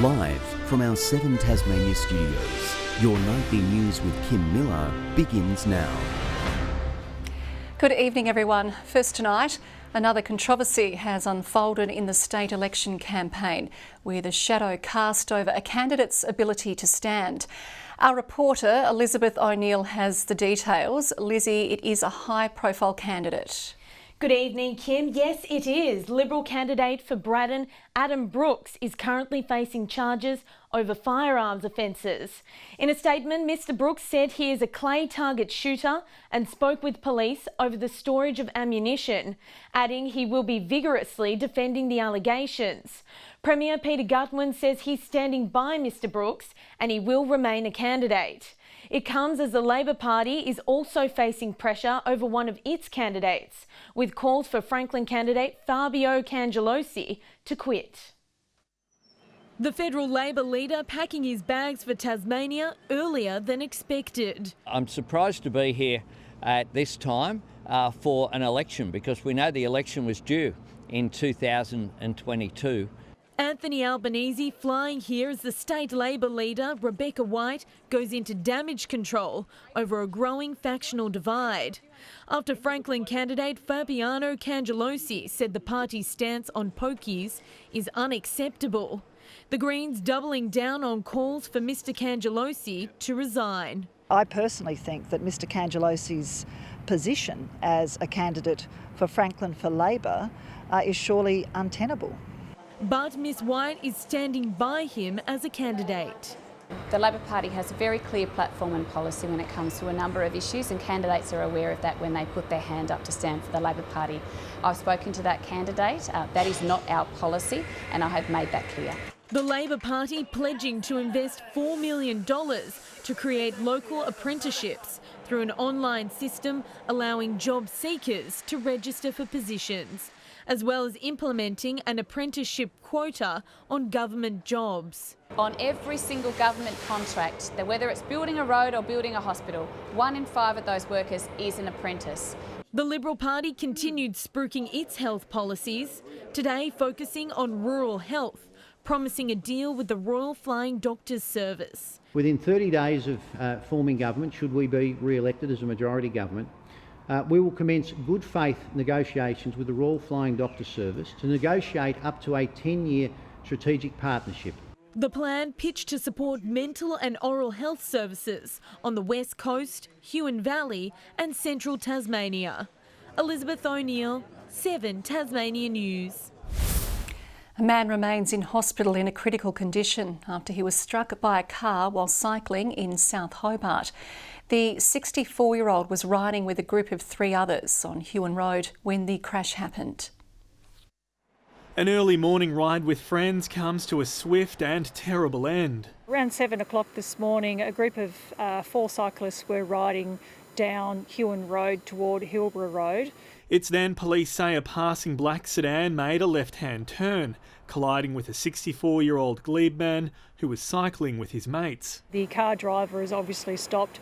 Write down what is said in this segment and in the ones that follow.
Live from our 7 Tasmania studios, your nightly news with Kim Miller begins now. Good evening, everyone. First tonight, another controversy has unfolded in the state election campaign, with a shadow cast over a candidate's ability to stand. Our reporter, Elizabeth O'Neill, has the details. Lizzie, it is a high-profile candidate. Good evening, Kim. Yes, it is. Liberal candidate for Braddon, Adam Brooks, is currently facing charges over firearms offences. In a statement, Mr Brooks said he is a clay target shooter and spoke with police over the storage of ammunition, adding he will be vigorously defending the allegations. Premier Peter Gutwein says he's standing by Mr Brooks and he will remain a candidate. It comes as the Labor Party is also facing pressure over one of its candidates, with calls for Franklin candidate Fabio Cangelosi to quit. The federal Labor leader packing his bags for Tasmania earlier than expected. I'm surprised to be here at this time for an election, because we know the election was due in 2022. Anthony Albanese flying here as the state Labor leader, Rebecca White, goes into damage control over a growing factional divide. After Franklin candidate Fabiano Cangelosi said the party's stance on pokies is unacceptable. The Greens doubling down on calls for Mr Cangelosi to resign. I personally think that Mr Cangelosi's position as a candidate for Franklin for Labor is surely untenable. But Ms White is standing by him as a candidate. The Labor Party has a very clear platform and policy when it comes to a number of issues, and candidates are aware of that when they put their hand up to stand for the Labor Party. I've spoken to that candidate. That is not our policy, and I have made that clear. The Labor Party pledging to invest $4 million to create local apprenticeships through an online system allowing job seekers to register for positions, as well as implementing an apprenticeship quota on government jobs. On every single government contract, whether it's building a road or building a hospital, 1 in 5 of those workers is an apprentice. The Liberal Party continued spruiking its health policies, today focusing on rural health, promising a deal with the Royal Flying Doctors Service. Within 30 days of forming government, should we be re-elected as a majority government, we will commence good faith negotiations with the Royal Flying Doctor Service to negotiate up to a 10-year strategic partnership. The plan pitched to support mental and oral health services on the West Coast, Huon Valley and Central Tasmania. Elizabeth O'Neill, 7 Tasmania News. A man remains in hospital in a critical condition after he was struck by a car while cycling in South Hobart. The 64-year-old was riding with a group of 3 others on Huon Road when the crash happened. An early morning ride with friends comes to a swift and terrible end. Around 7 o'clock this morning, a group of 4 cyclists were riding down Huon Road toward Hillborough Road. It's then police say a passing black sedan made a left-hand turn, colliding with a 64-year-old glebe man who was cycling with his mates. The car driver has obviously stopped,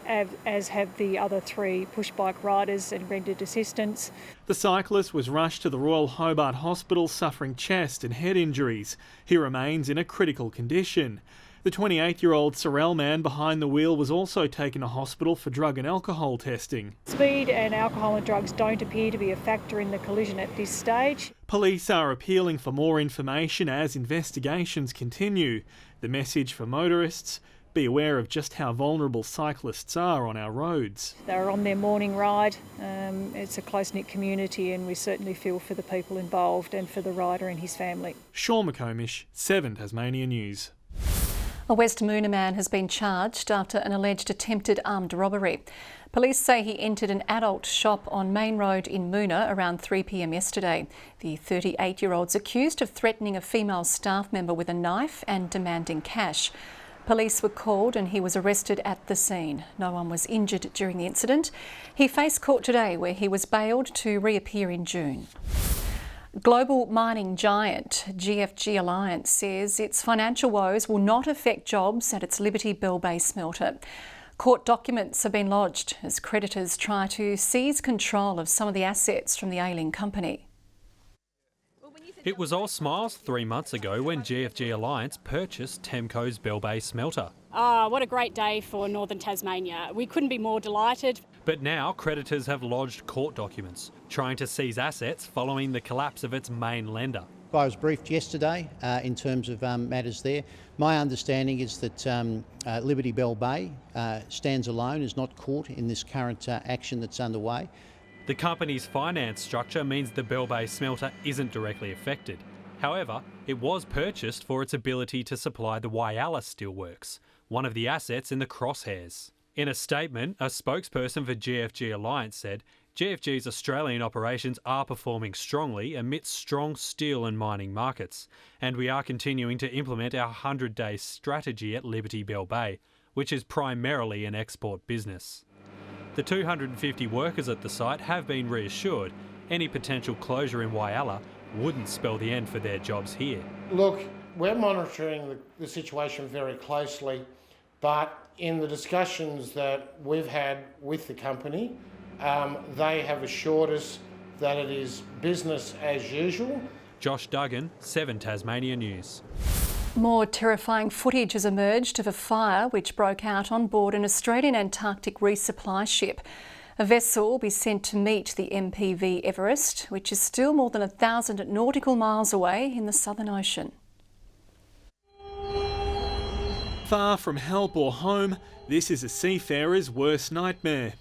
as have the other 3 pushbike riders, and rendered assistance. The cyclist was rushed to the Royal Hobart Hospital suffering chest and head injuries. He remains in a critical condition. The 28-year-old Sorrel man behind the wheel was also taken to hospital for drug and alcohol testing. Speed and alcohol and drugs don't appear to be a factor in the collision at this stage. Police are appealing for more information as investigations continue. The message for motorists: be aware of just how vulnerable cyclists are on our roads. They're on their morning ride. It's a close-knit community, and we certainly feel for the people involved and for the rider and his family. Sean McComish, 7 Tasmania News. A West Moona man has been charged after an alleged attempted armed robbery. Police say he entered an adult shop on Main Road in Moona around 3 p.m. yesterday. The 38-year-old's accused of threatening a female staff member with a knife and demanding cash. Police were called and he was arrested at the scene. No one was injured during the incident. He faced court today, where he was bailed to reappear in June. Global mining giant GFG Alliance says its financial woes will not affect jobs at its Liberty Bell Bay smelter. Court documents have been lodged as creditors try to seize control of some of the assets from the ailing company. It was all smiles 3 months ago when GFG Alliance purchased Temco's Bell Bay smelter. What a great day for Northern Tasmania. We couldn't be more delighted. But now creditors have lodged court documents trying to seize assets following the collapse of its main lender. I was briefed yesterday in terms of matters there. My understanding is that Liberty Bell Bay stands alone, is not caught in this current action that's underway. The company's finance structure means the Bell Bay smelter isn't directly affected. However, it was purchased for its ability to supply the Whyalla Steelworks, one of the assets in the crosshairs. In a statement, a spokesperson for GFG Alliance said, GFG's Australian operations are performing strongly amidst strong steel and mining markets, and we are continuing to implement our 100-day strategy at Liberty Bell Bay, which is primarily an export business. The 250 workers at the site have been reassured any potential closure in Whyalla wouldn't spell the end for their jobs here. Look, we're monitoring the situation very closely, but in the discussions that we've had with the company, they have assured us that it is business as usual. Josh Duggan, 7 Tasmania News. More terrifying footage has emerged of a fire which broke out on board an Australian Antarctic resupply ship. A vessel will be sent to meet the MPV Everest, which is still more than 1,000 nautical miles away in the Southern Ocean. Far from help or home, this is a seafarer's worst nightmare.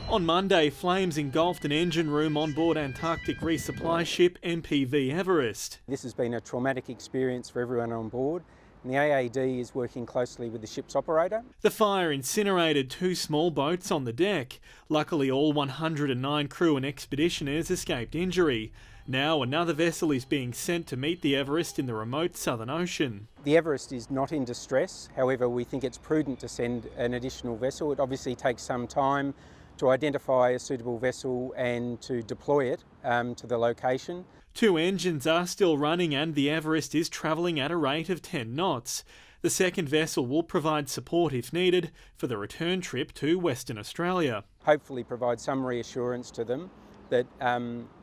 On Monday, flames engulfed an engine room on board Antarctic resupply ship MPV Everest. This has been a traumatic experience for everyone on board, and the AAD is working closely with the ship's operator. The fire incinerated 2 small boats on the deck. Luckily, all 109 crew and expeditioners escaped injury. Now another vessel is being sent to meet the Everest in the remote Southern Ocean. The Everest is not in distress, however we think it's prudent to send an additional vessel. It obviously takes some time to identify a suitable vessel and to deploy it to the location. 2 engines are still running and the Everest is travelling at a rate of 10 knots. The second vessel will provide support if needed for the return trip to Western Australia. Hopefully provide some reassurance to them that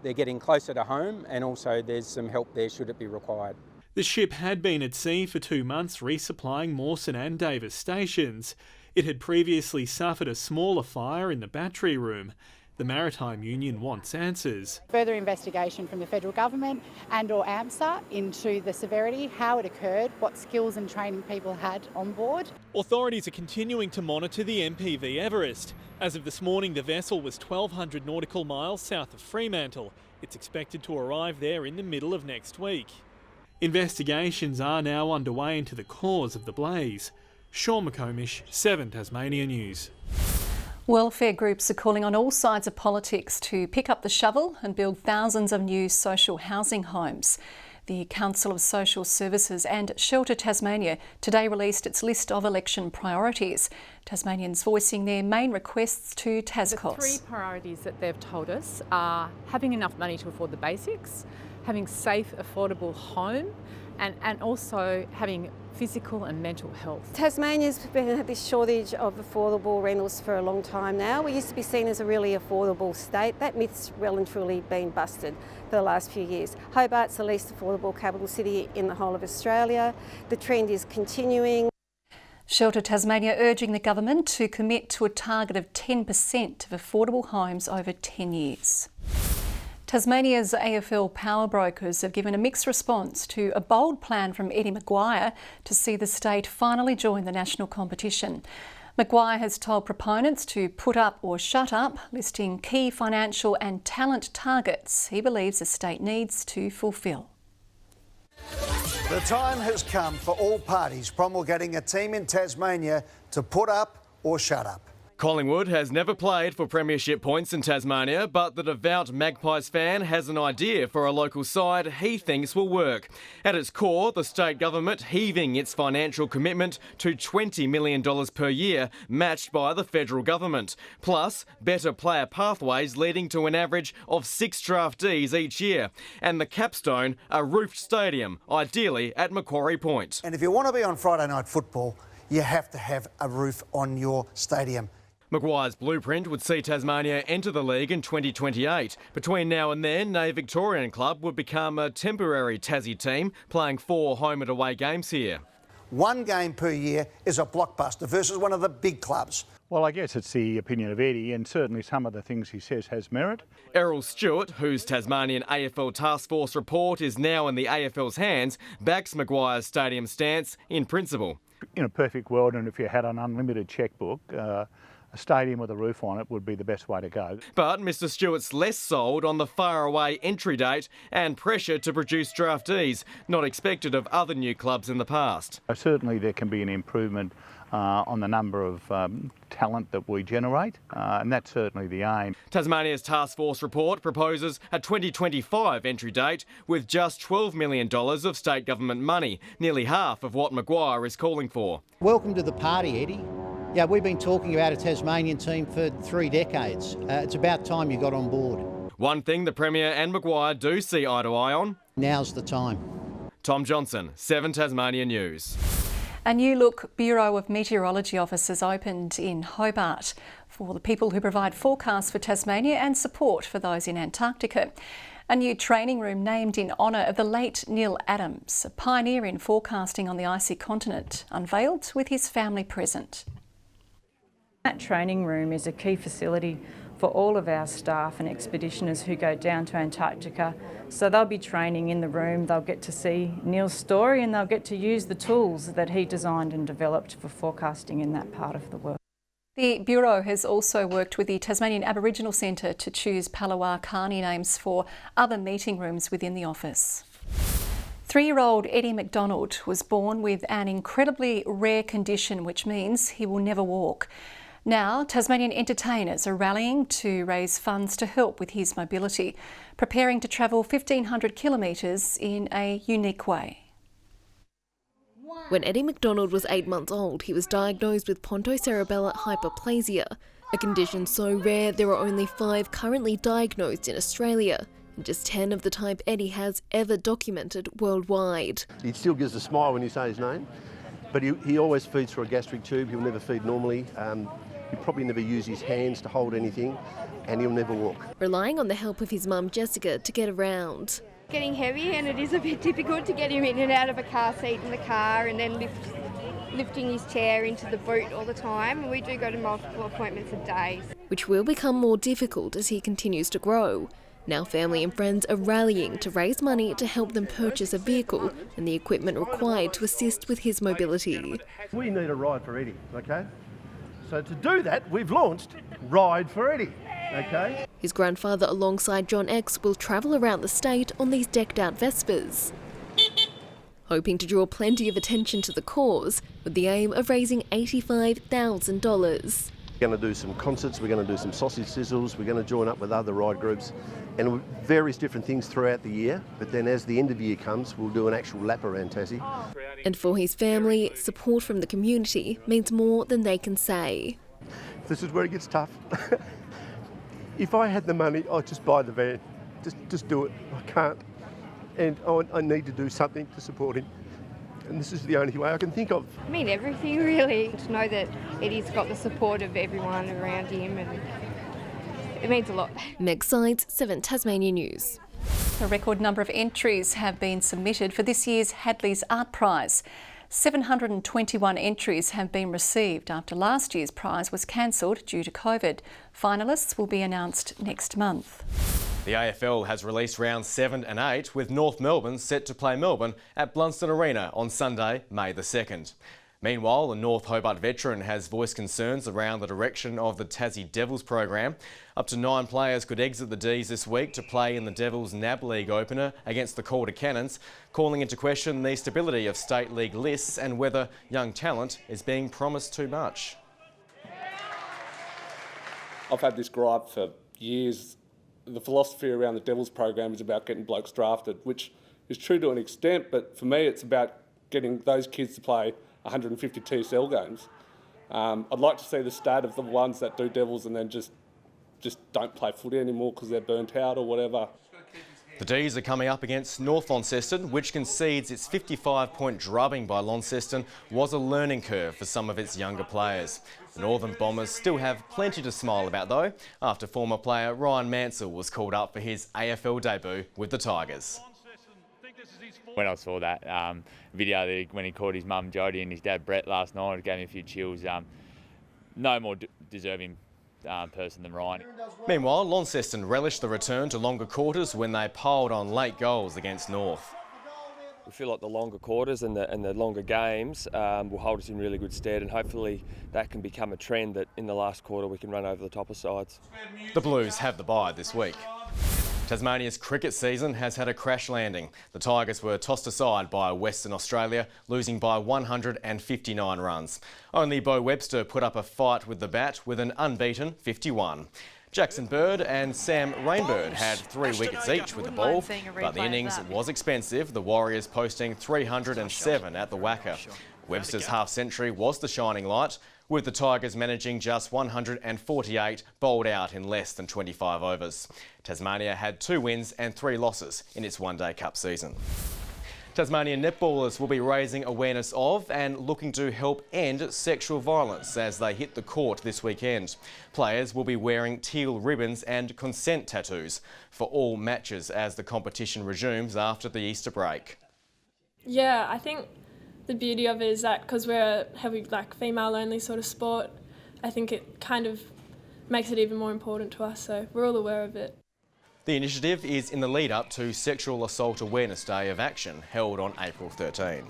they're getting closer to home, and also there's some help there should it be required. The ship had been at sea for 2 months resupplying Mawson and Davis stations. It had previously suffered a smaller fire in the battery room. The Maritime Union wants answers. Further investigation from the federal government and or AMSA into the severity, how it occurred, what skills and training people had on board. Authorities are continuing to monitor the MPV Everest. As of this morning, the vessel was 1,200 nautical miles south of Fremantle. It's expected to arrive there in the middle of next week. Investigations are now underway into the cause of the blaze. Sean McComish, 7 Tasmania News. Welfare groups are calling on all sides of politics to pick up the shovel and build thousands of new social housing homes. The Council of Social Services and Shelter Tasmania today released its list of election priorities. Tasmanians voicing their main requests to TasCos. The 3 priorities that they've told us are having enough money to afford the basics, having safe, affordable home, and also having physical and mental health. Tasmania's been had this shortage of affordable rentals for a long time now. We used to be seen as a really affordable state. That myth's well and truly been busted for the last few years. Hobart's the least affordable capital city in the whole of Australia. The trend is continuing. Shelter Tasmania urging the government to commit to a target of 10% of affordable homes over 10 years. Tasmania's AFL power brokers have given a mixed response to a bold plan from Eddie Maguire to see the state finally join the national competition. Maguire has told proponents to put up or shut up, listing key financial and talent targets he believes the state needs to fulfil. The time has come for all parties promulgating a team in Tasmania to put up or shut up. Collingwood has never played for premiership points in Tasmania, but the devout Magpies fan has an idea for a local side he thinks will work. At its core, the state government heaving its financial commitment to $20 million per year, matched by the federal government. Plus, better player pathways leading to an average of 6 draftees each year. And the capstone, a roofed stadium, ideally at Macquarie Point. And if you want to be on Friday night football, you have to have a roof on your stadium. Maguire's blueprint would see Tasmania enter the league in 2028. Between now and then, a Victorian club would become a temporary Tassie team, playing 4 home and away games here. 1 game per year is a blockbuster versus one of the big clubs. Well, I guess it's the opinion of Eddie, and certainly some of the things he says has merit. Errol Stewart, whose Tasmanian AFL Task Force report is now in the AFL's hands, backs Maguire's stadium stance in principle. In a perfect world, and if you had an unlimited chequebook, a stadium with a roof on it would be the best way to go. But Mr Stewart's less sold on the faraway entry date and pressure to produce draftees, not expected of other new clubs in the past. Certainly there can be an improvement on the number of talent that we generate, and that's certainly the aim. Tasmania's Task Force report proposes a 2025 entry date with just $12 million of state government money, nearly half of what Maguire is calling for. Welcome to the party, Eddie. Yeah, we've been talking about a Tasmanian team for 3 decades. It's about time you got on board. One thing the Premier and Maguire do see eye to eye on. Now's the time. Tom Johnson, 7 Tasmania News. A new look Bureau of Meteorology offices opened in Hobart for the people who provide forecasts for Tasmania and support for those in Antarctica. A new training room named in honour of the late Neil Adams, a pioneer in forecasting on the icy continent, unveiled with his family present. That training room is a key facility for all of our staff and expeditioners who go down to Antarctica. So they'll be training in the room, they'll get to see Neil's story and they'll get to use the tools that he designed and developed for forecasting in that part of the world. The Bureau has also worked with the Tasmanian Aboriginal Centre to choose Palawa Carney names for other meeting rooms within the office. 3-year-old Eddie McDonald was born with an incredibly rare condition, which means he will never walk. Now, Tasmanian entertainers are rallying to raise funds to help with his mobility, preparing to travel 1,500 kilometres in a unique way. When Eddie McDonald was 8 months old, he was diagnosed with pontocerebellar hyperplasia, a condition so rare there are only 5 currently diagnosed in Australia, and just 10 of the type Eddie has ever documented worldwide. He still gives a smile when you say his name, but he always feeds through a gastric tube. He'll never feed normally. He'll probably never use his hands to hold anything, and he'll never walk. Relying on the help of his mum Jessica to get around. Getting heavy, and it is a bit difficult to get him in and out of a car seat in the car and then lifting his chair into the boot all the time. And we do go to multiple appointments a day. Which will become more difficult as he continues to grow. Now family and friends are rallying to raise money to help them purchase a vehicle and the equipment required to assist with his mobility. We need a ride for Eddie, okay? So to do that, we've launched Ride for Eddie, okay? His grandfather alongside John X will travel around the state on these decked out Vespers, hoping to draw plenty of attention to the cause with the aim of raising $85,000. We're going to do some concerts, we're going to do some sausage sizzles, we're going to join up with other ride groups and various different things throughout the year, but then as the end of the year comes, we'll do an actual lap around Tassie. And for his family, support from the community means more than they can say. This is where it gets tough. If I had the money, I'd just buy the van. Just do it. I can't. And I need to do something to support him. And this is the only way I can think of. I mean, everything really. To know that Eddie's got the support of everyone around him, and it means a lot. Meg Sides, 7 Tasmania News. A record number of entries have been submitted for this year's Hadley's Art Prize. 721 entries have been received after last year's prize was cancelled due to COVID. Finalists will be announced next month. The AFL has released rounds 7 and 8, with North Melbourne set to play Melbourne at Blunston Arena on Sunday, May the 2nd. Meanwhile, a North Hobart veteran has voiced concerns around the direction of the Tassie Devils program. Up to 9 players could exit the D's this week to play in the Devils NAB League opener against the Calder Cannons, calling into question the stability of state league lists and whether young talent is being promised too much. I've had this gripe for years. The philosophy around the Devils program is about getting blokes drafted, which is true to an extent, but for me it's about getting those kids to play 150 TSL games. I'd like to see the stat of the ones that do Devils and then just don't play footy anymore because they're burnt out or whatever. The D's are coming up against North Launceston, which concedes its 55-point drubbing by Launceston was a learning curve for some of its younger players. The Northern Bombers still have plenty to smile about though, after former player Ryan Mansell was called up for his AFL debut with the Tigers. When I saw that video when he called his mum Jodie and his dad Brett last night, it gave me a few chills. No more deserving person than Ryan. Meanwhile, Launceston relished the return to longer quarters when they piled on late goals against North. We feel like the longer quarters and the longer games will hold us in really good stead, and hopefully that can become a trend that in the last quarter we can run over the top of sides. The Blues have the bye this week. Tasmania's cricket season has had a crash landing. The Tigers were tossed aside by Western Australia, losing by 159 runs. Only Bo Webster put up a fight with the bat with an unbeaten 51. Jackson Bird and Sam Rainbird had 3 wickets each with the ball, but the innings was expensive, the Warriors posting 307 at the whacker. Webster's half-century was the shining light, with the Tigers managing just 148 bowled out in less than 25 overs. Tasmania had 2 wins and 3 losses in its one-day cup season. Tasmanian netballers will be raising awareness of and looking to help end sexual violence as they hit the court this weekend. Players will be wearing teal ribbons and consent tattoos for all matches as the competition resumes after the Easter break. Yeah, I think the beauty of it is that because we're a heavy, female-only sort of sport, I think it kind of makes it even more important to us, so we're all aware of it. The initiative is in the lead-up to Sexual Assault Awareness Day of Action, held on April 13.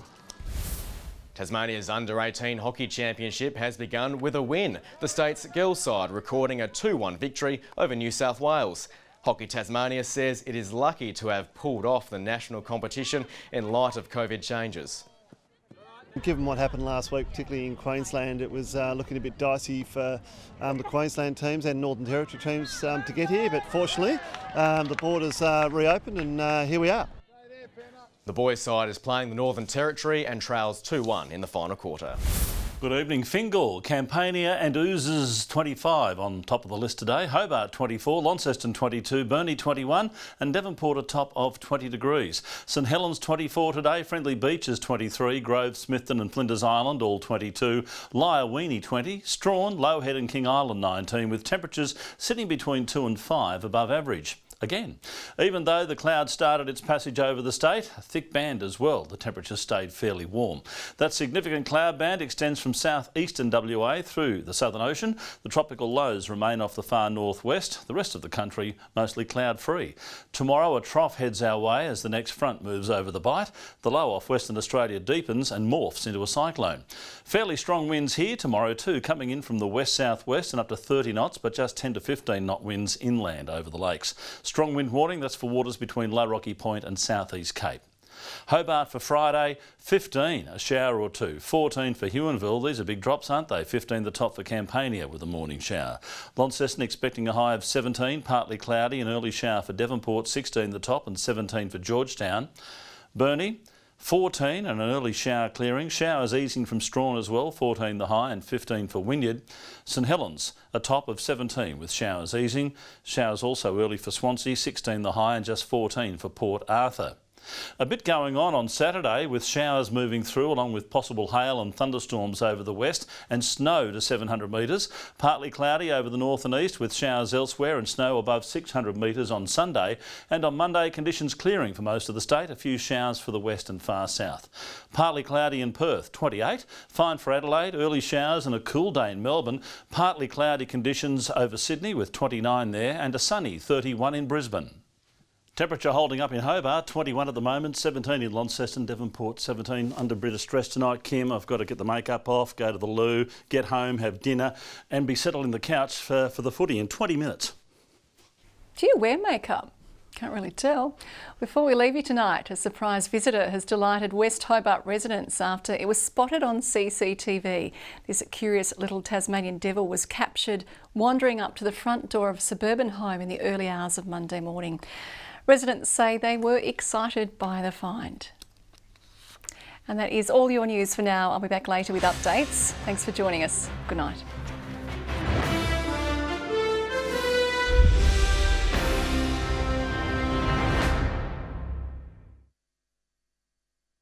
Tasmania's Under-18 Hockey Championship has begun with a win, the state's girls side recording a 2-1 victory over New South Wales. Hockey Tasmania says it is lucky to have pulled off the national competition in light of COVID changes. Given what happened last week, particularly in Queensland, it was looking a bit dicey for the Queensland teams and Northern Territory teams to get here, but fortunately the borders reopened and here we are. The boys' side is playing the Northern Territory and trails 2-1 in the final quarter. Good evening. Fingal, Campania and Oozes 25 on top of the list today. Hobart 24, Launceston 22, Burnie 21 and Devonport a top of 20 degrees. St Helens 24 today, Friendly Beaches 23, Grove, Smithton and Flinders Island all 22, Lyre-Weenie 20, Strawn, Lowhead and King Island 19 with temperatures sitting between 2 and 5 above average. Again, even though the cloud started its passage over the state, a thick band as well. The temperature stayed fairly warm. That significant cloud band extends from southeastern WA through the Southern Ocean. The tropical lows remain off the far northwest. The rest of the country mostly cloud-free. Tomorrow a trough heads our way as the next front moves over the bight. The low off Western Australia deepens and morphs into a cyclone. Fairly strong winds here tomorrow too, coming in from the west-southwest and up to 30 knots, but just 10 to 15 knot winds inland over the lakes. Strong wind warning, that's for waters between Low Rocky Point and South East Cape. Hobart for Friday, 15, a shower or two. 14 for Huonville, these are big drops, aren't they? 15 the top for Campania with a morning shower. Launceston expecting a high of 17, partly cloudy, an early shower for Devonport, 16 the top and 17 for Georgetown. Burnie, 14 and an early shower clearing. Showers easing from Strawn as well, 14 the high and 15 for Wynyard. St Helens, a top of 17 with showers easing. Showers also early for Swansea, 16 the high and just 14 for Port Arthur. A bit going on Saturday with showers moving through along with possible hail and thunderstorms over the west and snow to 700 metres. Partly cloudy over the north and east with showers elsewhere and snow above 600 metres on Sunday. And on Monday conditions clearing for most of the state, a few showers for the west and far south. Partly cloudy in Perth, 28. Fine for Adelaide, early showers and a cool day in Melbourne. Partly cloudy conditions over Sydney with 29 there and a sunny 31 in Brisbane. Temperature holding up in Hobart, 21 at the moment, 17 in Launceston, Devonport 17. Under a bit of stress tonight, Kim. I've got to get the makeup off, go to the loo, get home, have dinner and be settled in the couch for the footy in 20 minutes. Do you wear makeup? Can't really tell. Before we leave you tonight, a surprise visitor has delighted West Hobart residents after it was spotted on CCTV. This curious little Tasmanian devil was captured wandering up to the front door of a suburban home in the early hours of Monday morning. Residents say they were excited by the find. And that is all your news for now. I'll be back later with updates. Thanks for joining us. Good night.